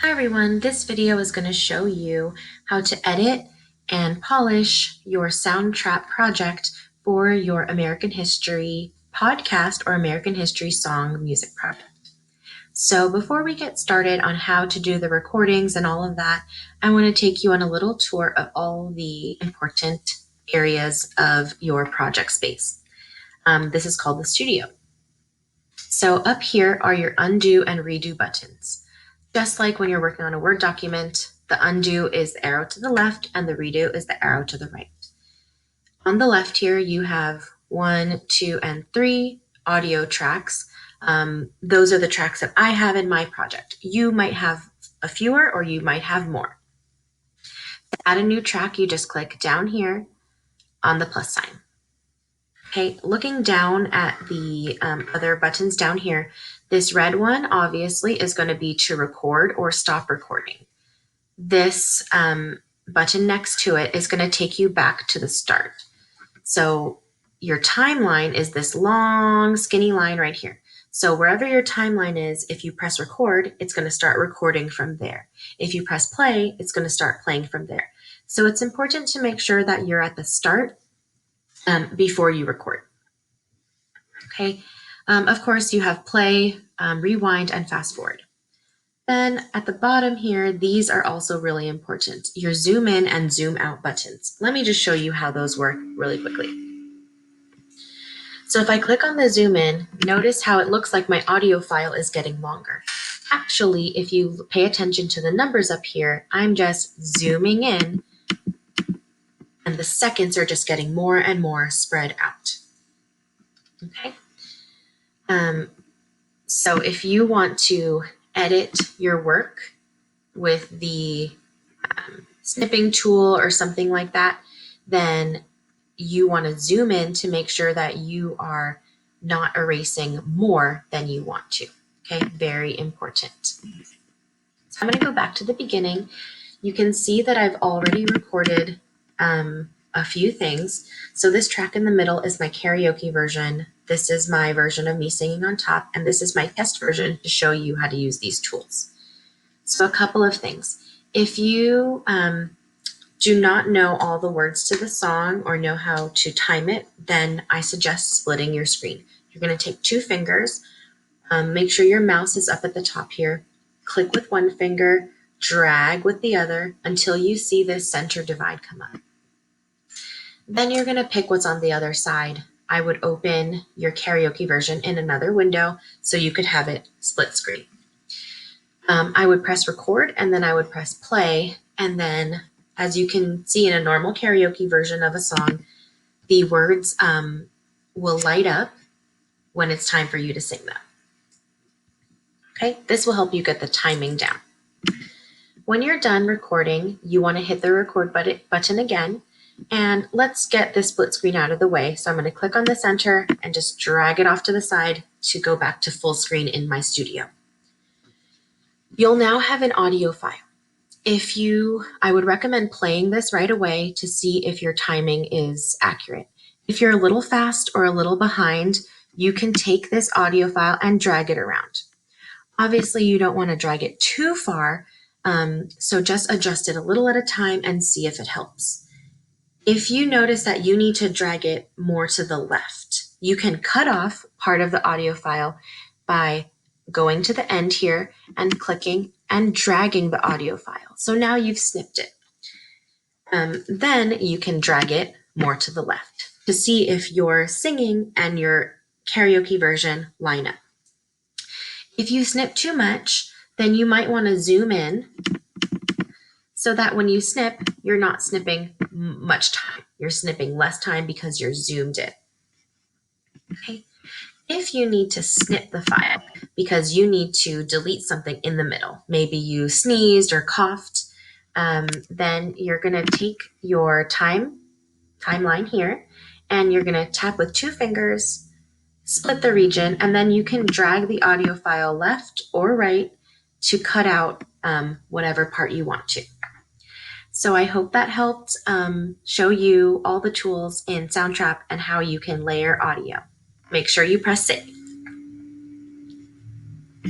Hi everyone, this video is going to show you how to edit and polish your Soundtrap project for your American History podcast or American History song music project. So before we get started on how to do the recordings and all of that, I want to take you on a little tour of all the important areas of your project space. This is called the studio. So up here are your undo and redo buttons. Just like when you're working on a Word document, the undo is the arrow to the left and the redo is the arrow to the right. On the left here, you have 1, 2, and 3 audio tracks. Those are the tracks that I have in my project. You might have a fewer or you might have more. To add a new track, you just click down here on the plus sign. Okay, looking down at the other buttons down here, this red one obviously is going to be to record or stop recording. This button next to it is going to take you back to the start. So your timeline is this long skinny line right here. So wherever your timeline is, if you press record, it's going to start recording from there. If you press play, it's going to start playing from there. So it's important to make sure that you're at the start before you record. Okay. Of course, you have play, rewind, and fast forward. Then at the bottom here, these are also really important. Your zoom in and zoom out buttons. Let me just show you how those work really quickly. So if I click on the zoom in, notice how it looks like my audio file is getting longer. Actually, if you pay attention to the numbers up here, I'm just zooming in and the seconds are just getting more and more spread out. Okay. So if you want to edit your work with the snipping tool or something like that, then you want to zoom in to make sure that you are not erasing more than you want to. Okay, very important. So I'm going to go back to the beginning. You can see that I've already recorded a few things. So this track in the middle is my karaoke version. This is my version of me singing on top, and this is my test version to show you how to use these tools. So a couple of things. If you do not know all the words to the song or know how to time it, then I suggest splitting your screen. You're going to take 2 fingers, make sure your mouse is up at the top here, click with one finger, drag with the other until you see this center divide come up. Then you're going to pick what's on the other side. I would open your karaoke version in another window so you could have it split screen. I would press record and then I would press play, and then as you can see in a normal karaoke version of a song, the words will light up when it's time for you to sing them. Okay, this will help you get the timing down. When you're done recording, you want to hit the record button again, and let's get this split screen out of the way. So I'm going to click on the center and just drag it off to the side to go back to full screen in my studio. You'll now have an audio file. I would recommend playing this right away to see if your timing is accurate. If you're a little fast or a little behind, you can take this audio file and drag it around. Obviously, you don't want to drag it too far, so just adjust it a little at a time and see if it helps. If you notice that you need to drag it more to the left, you can cut off part of the audio file by going to the end here and clicking and dragging the audio file. So now you've snipped it. Then you can drag it more to the left to see if your singing and your karaoke version line up. If you snip too much, then you might want to zoom in so that when you snip, you're not snipping much time. You're snipping less time because you're zoomed in. Okay. If you need to snip the file because you need to delete something in the middle, maybe you sneezed or coughed, then you're going to take your timeline here and you're going to tap with 2 fingers, split the region, and then you can drag the audio file left or right to cut out whatever part you want to. So I hope that helped show you all the tools in Soundtrap and how you can layer audio. Make sure you press save.